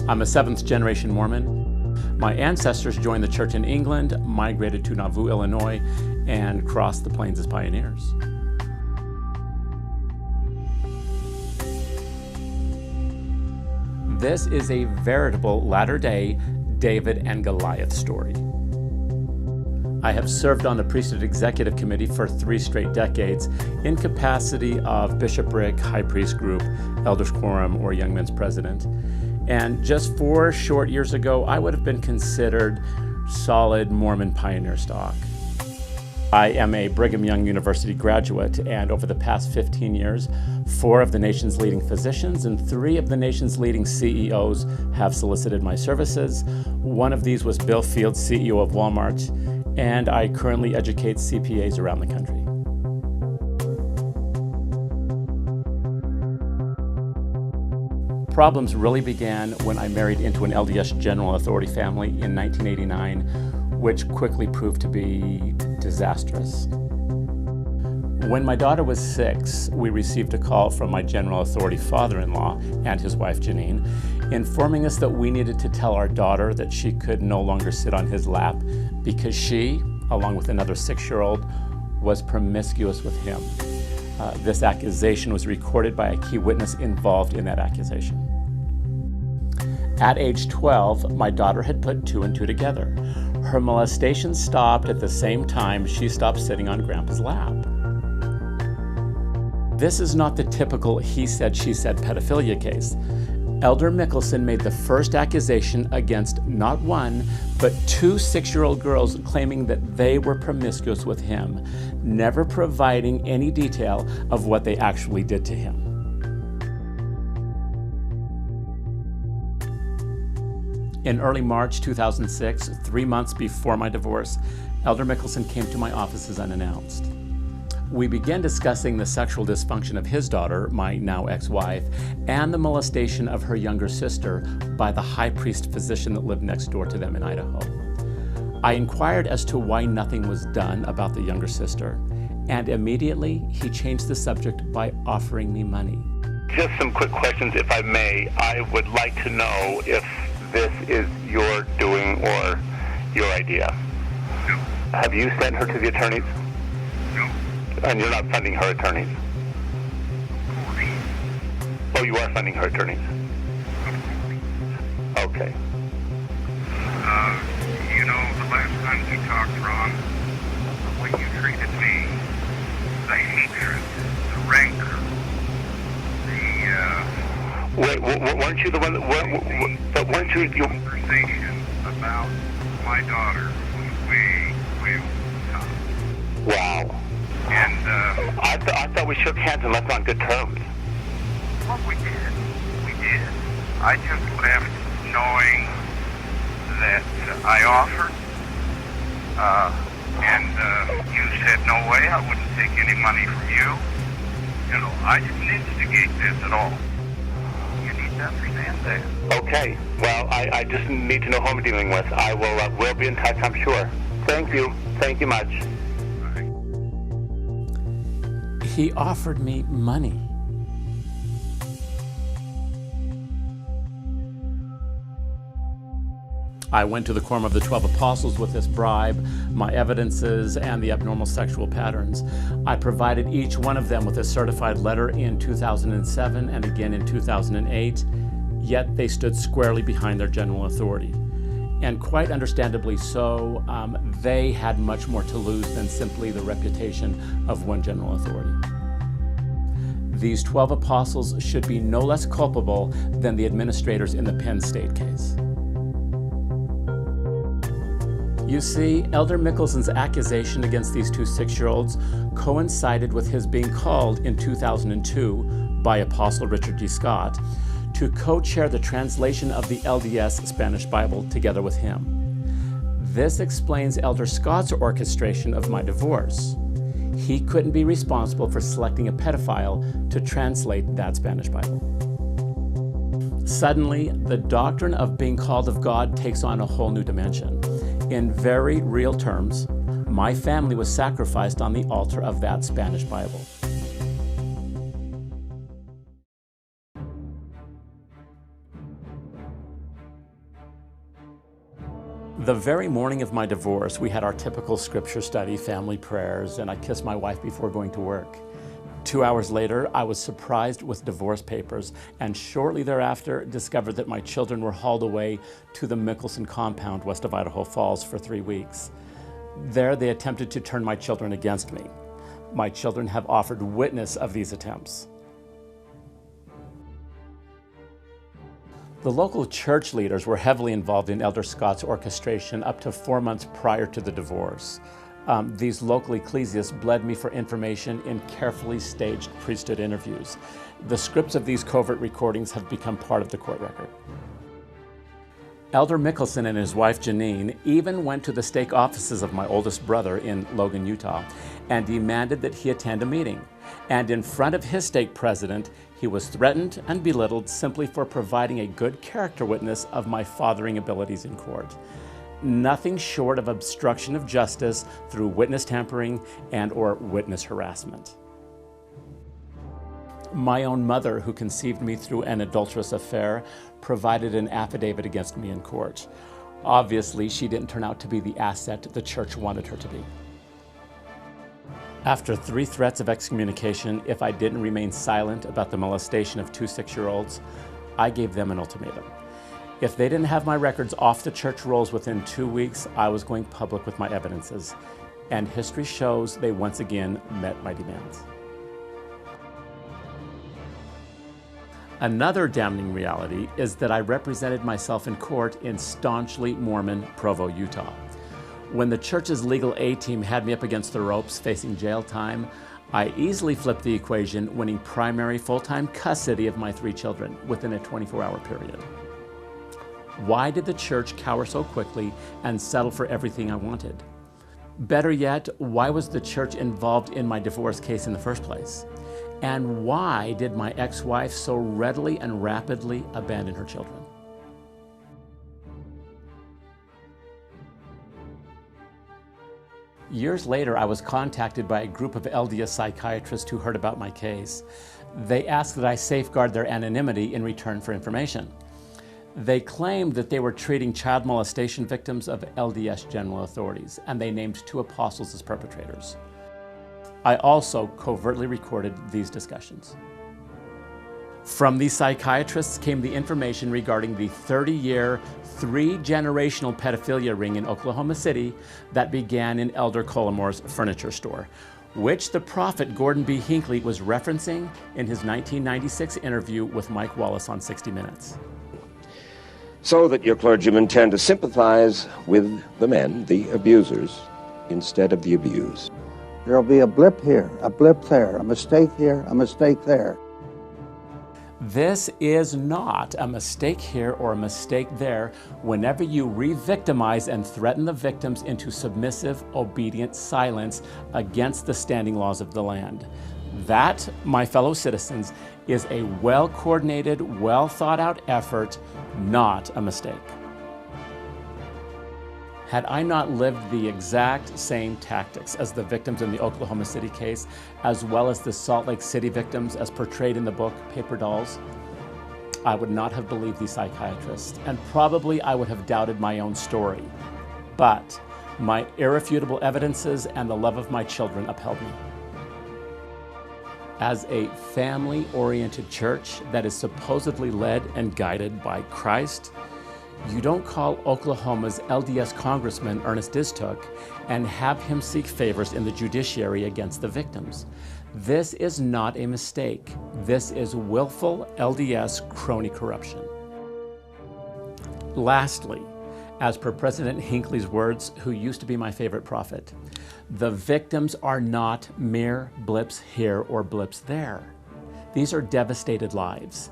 I'm a seventh-generation Mormon. My ancestors joined the church in England, migrated to Nauvoo, Illinois, and crossed the plains as pioneers. This is a veritable latter-day David and Goliath story. I have served on the Priesthood Executive Committee for 3 straight decades in capacity of bishopric, high priest group, elders quorum, or young men's president. And just 4 short years ago, I would have been considered solid Mormon pioneer stock. I am a Brigham Young University graduate, and over the past 15 years, 4 of the nation's leading physicians and 3 of the nation's leading CEOs have solicited my services. One of these was Bill Fields, CEO of Walmart, and I currently educate CPAs around the country. Problems really began when I married into an LDS General Authority family in 1989, which quickly proved to be disastrous. When my daughter was 6, we received a call from my General Authority father-in-law and his wife Janine, informing us that we needed to tell our daughter that she could no longer sit on his lap because she, along with another 6-year-old, was promiscuous with him. This accusation was recorded by a key witness involved in that accusation. At age 12, my daughter had put 2 and 2 together. Her molestation stopped at the same time she stopped sitting on Grandpa's lap. This is not the typical he said, she said pedophilia case. Elder Mickelson made the first accusation against not 1, but 2 6-year-old girls claiming that they were promiscuous with him, never providing any detail of what they actually did to him. In early March 2006, 3 months before my divorce, Elder Mickelson came to my offices unannounced. We began discussing the sexual dysfunction of his daughter, my now ex-wife, and the molestation of her younger sister by the high priest physician that lived next door to them in Idaho. I inquired as to why nothing was done about the younger sister, and immediately he changed the subject by offering me money. Just some quick questions, if I may. I would like to know if this is your doing or your idea. No. Have you sent her to the attorneys? No. And you're not funding her attorneys? Oh, you are funding her attorneys? Okay. You know, the last time we talked, Ron, the way you treated me, the hatred, the rancor, Wait, weren't you the one that, weren't you... conversation about my daughter was way over the top. Wow. And, I thought we shook hands and left on good terms. well, we did. I just left knowing that I offered, and you said no way, I wouldn't take any money from you. You know, I didn't instigate this at all. You need to understand that. Okay. Well, I just need to know who I'm dealing with. I will we'll be in touch, I'm sure. Thank you. Thank you much. He offered me money. I went to the Quorum of the 12 Apostles with this bribe, my evidences, and the abnormal sexual patterns. I provided each one of them with a certified letter in 2007 and again in 2008, yet they stood squarely behind their general authority. And quite understandably so, they had much more to lose than simply the reputation of one general authority. These 12 apostles should be no less culpable than the administrators in the Penn State case. You see, Elder Mickelson's accusation against these 2 6-year-olds coincided with his being called in 2002 by Apostle Richard G. Scott to co-chair the translation of the LDS Spanish Bible together with him. This explains Elder Scott's orchestration of my divorce. He couldn't be responsible for selecting a pedophile to translate that Spanish Bible. Suddenly, the doctrine of being called of God takes on a whole new dimension. In very real terms, my family was sacrificed on the altar of that Spanish Bible. The very morning of my divorce, we had our typical scripture study, family prayers, and I kissed my wife before going to work. 2 hours later, I was surprised with divorce papers, and shortly thereafter discovered that my children were hauled away to the Mickelson compound west of Idaho Falls for 3 weeks. There, they attempted to turn my children against me. My children have offered witness of these attempts. The local church leaders were heavily involved in Elder Scott's orchestration up to 4 months prior to the divorce. These local ecclesiasts bled me for information in carefully staged priesthood interviews. The scripts of these covert recordings have become part of the court record. Elder Mickelson and his wife Janine even went to the stake offices of my oldest brother in Logan, Utah, and demanded that he attend a meeting. And in front of his stake president, he was threatened and belittled simply for providing a good character witness of my fathering abilities in court. Nothing short of obstruction of justice through witness tampering and/or witness harassment. My own mother, who conceived me through an adulterous affair, provided an affidavit against me in court. Obviously, she didn't turn out to be the asset the church wanted her to be. After 3 threats of excommunication, if I didn't remain silent about the molestation of 2 6-year-olds, I gave them an ultimatum. If they didn't have my records off the church rolls within 2 weeks, I was going public with my evidences. And history shows they once again met my demands. Another damning reality is that I represented myself in court in staunchly Mormon Provo, Utah. When the church's legal aid team had me up against the ropes facing jail time, I easily flipped the equation, winning primary full-time custody of my 3 children within a 24-hour period. Why did the church cower so quickly and settle for everything I wanted? Better yet, why was the church involved in my divorce case in the first place? And why did my ex-wife so readily and rapidly abandon her children? Years later, I was contacted by a group of LDS psychiatrists who heard about my case. They asked that I safeguard their anonymity in return for information. They claimed that they were treating child molestation victims of LDS general authorities, and they named 2 apostles as perpetrators. I also covertly recorded these discussions. From these psychiatrists came the information regarding the 30-year, 3-generational pedophilia ring in Oklahoma City that began in Elder Colomore's furniture store, which the prophet Gordon B. Hinckley was referencing in his 1996 interview with Mike Wallace on 60 Minutes. So that your clergymen tend to sympathize with the men, the abusers, instead of the abused. There'll be a blip here, a blip there, a mistake here, a mistake there. This is not a mistake here or a mistake there whenever you re-victimize and threaten the victims into submissive, obedient silence against the standing laws of the land. That, my fellow citizens, is a well-coordinated, well-thought-out effort, not a mistake. Had I not lived the exact same tactics as the victims in the Oklahoma City case, as well as the Salt Lake City victims as portrayed in the book Paper Dolls, I would not have believed these psychiatrists, and probably I would have doubted my own story. But my irrefutable evidences and the love of my children upheld me. As a family-oriented church that is supposedly led and guided by Christ, you don't call Oklahoma's LDS Congressman Ernest Distook and have him seek favors in the judiciary against the victims. This is not a mistake. This is willful LDS crony corruption. Lastly, as per President Hinckley's words, who used to be my favorite prophet, the victims are not mere blips here or blips there. These are devastated lives.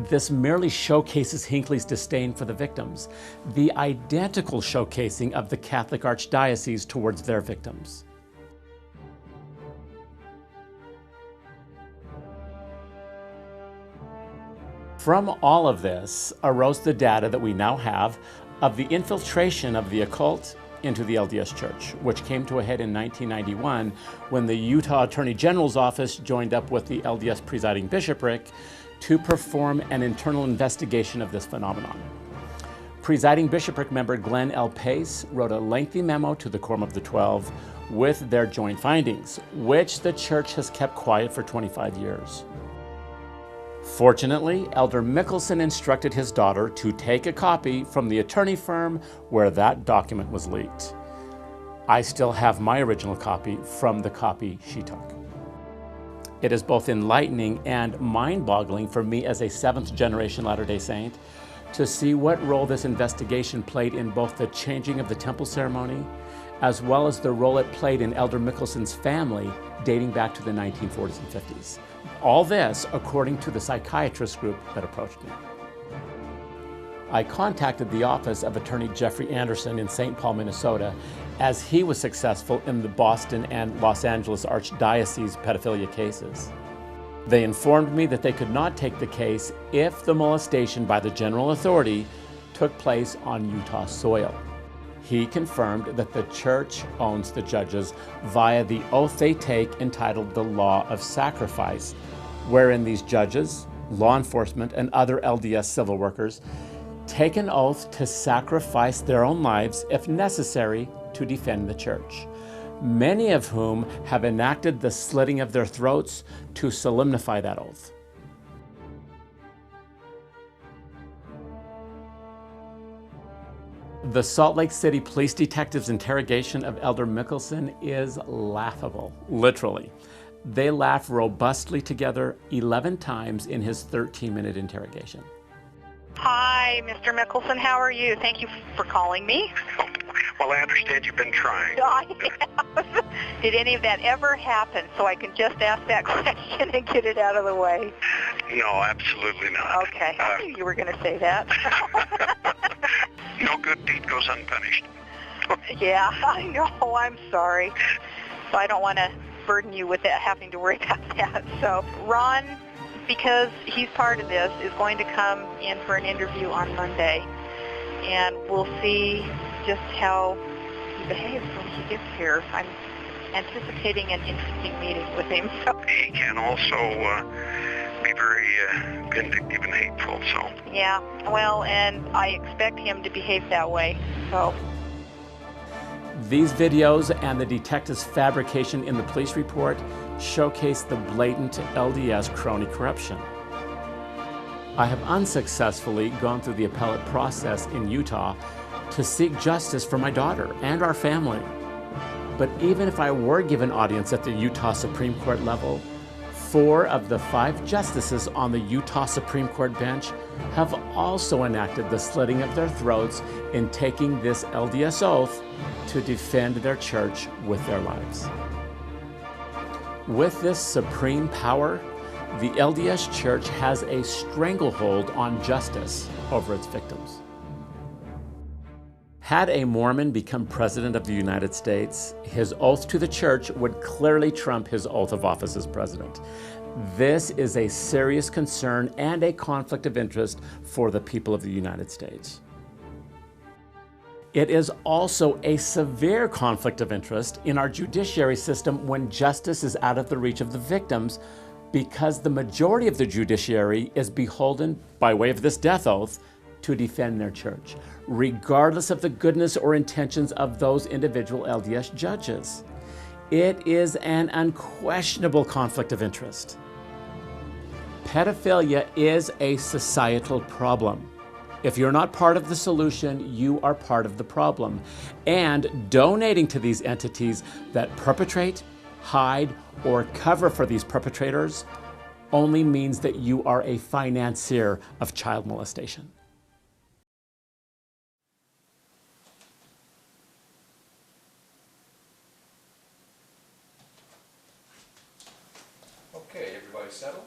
This merely showcases Hinckley's disdain for the victims, the identical showcasing of the Catholic Archdiocese towards their victims. From all of this arose the data that we now have of the infiltration of the occult into the LDS Church, which came to a head in 1991 when the Utah Attorney General's office joined up with the LDS presiding bishopric to perform an internal investigation of this phenomenon. Presiding bishopric member Glenn L. Pace wrote a lengthy memo to the Quorum of the 12 with their joint findings, which the church has kept quiet for 25 years. Fortunately, Elder Mickelson instructed his daughter to take a copy from the attorney firm where that document was leaked. I still have my original copy from the copy she took. It is both enlightening and mind-boggling for me as a seventh-generation Latter-day Saint to see what role this investigation played in both the changing of the temple ceremony as well as the role it played in Elder Mickelson's family dating back to the 1940s and 50s. All this according to the psychiatrist group that approached me. I contacted the office of attorney Jeffrey Anderson in St. Paul, Minnesota, as he was successful in the Boston and Los Angeles Archdiocese pedophilia cases. They informed me that they could not take the case if the molestation by the general authority took place on Utah soil. He confirmed that the church owns the judges via the oath they take entitled the Law of Sacrifice, wherein these judges, law enforcement, and other LDS civil workers take an oath to sacrifice their own lives if necessary to defend the church, many of whom have enacted the slitting of their throats to solemnify that oath. The Salt Lake City police detectives' interrogation of Elder Mickelson is laughable, literally. They laugh robustly together 11 times in his 13-minute interrogation. Hi, Mr. Mickelson. How are you? Thank you for calling me. Well, I understand you've been trying. I have. Did any of that ever happen so I can just ask that question and get it out of the way? No, absolutely not. Okay. I knew you were going to say that. No good deed goes unpunished. Yeah, I know. I'm sorry. So I don't want to burden you with that, having to worry about that. So Ron, because he's part of this, is going to come in for an interview on Monday. And we'll see just how he behaves when he gets here. I'm anticipating an interesting meeting with him. So. He can also be very vindictive and hateful, so. Yeah, well, and I expect him to behave that way, so. These videos and the detective's fabrication in the police report showcase the blatant LDS crony corruption. I have unsuccessfully gone through the appellate process in Utah to seek justice for my daughter and our family. But even if I were given audience at the Utah Supreme Court level, 4 of the 5 justices on the Utah Supreme Court bench have also enacted the slitting of their throats in taking this LDS oath to defend their church with their lives. With this supreme power, the LDS Church has a stranglehold on justice over its victims. Had a Mormon become president of the United States, his oath to the church would clearly trump his oath of office as president. This is a serious concern and a conflict of interest for the people of the United States. It is also a severe conflict of interest in our judiciary system when justice is out of the reach of the victims, because the majority of the judiciary is beholden, by way of this death oath, to defend their church, regardless of the goodness or intentions of those individual LDS judges. It is an unquestionable conflict of interest. Pedophilia is a societal problem. If you're not part of the solution, you are part of the problem. And donating to these entities that perpetrate, hide, or cover for these perpetrators only means that you are a financier of child molestation. Okay, everybody settled?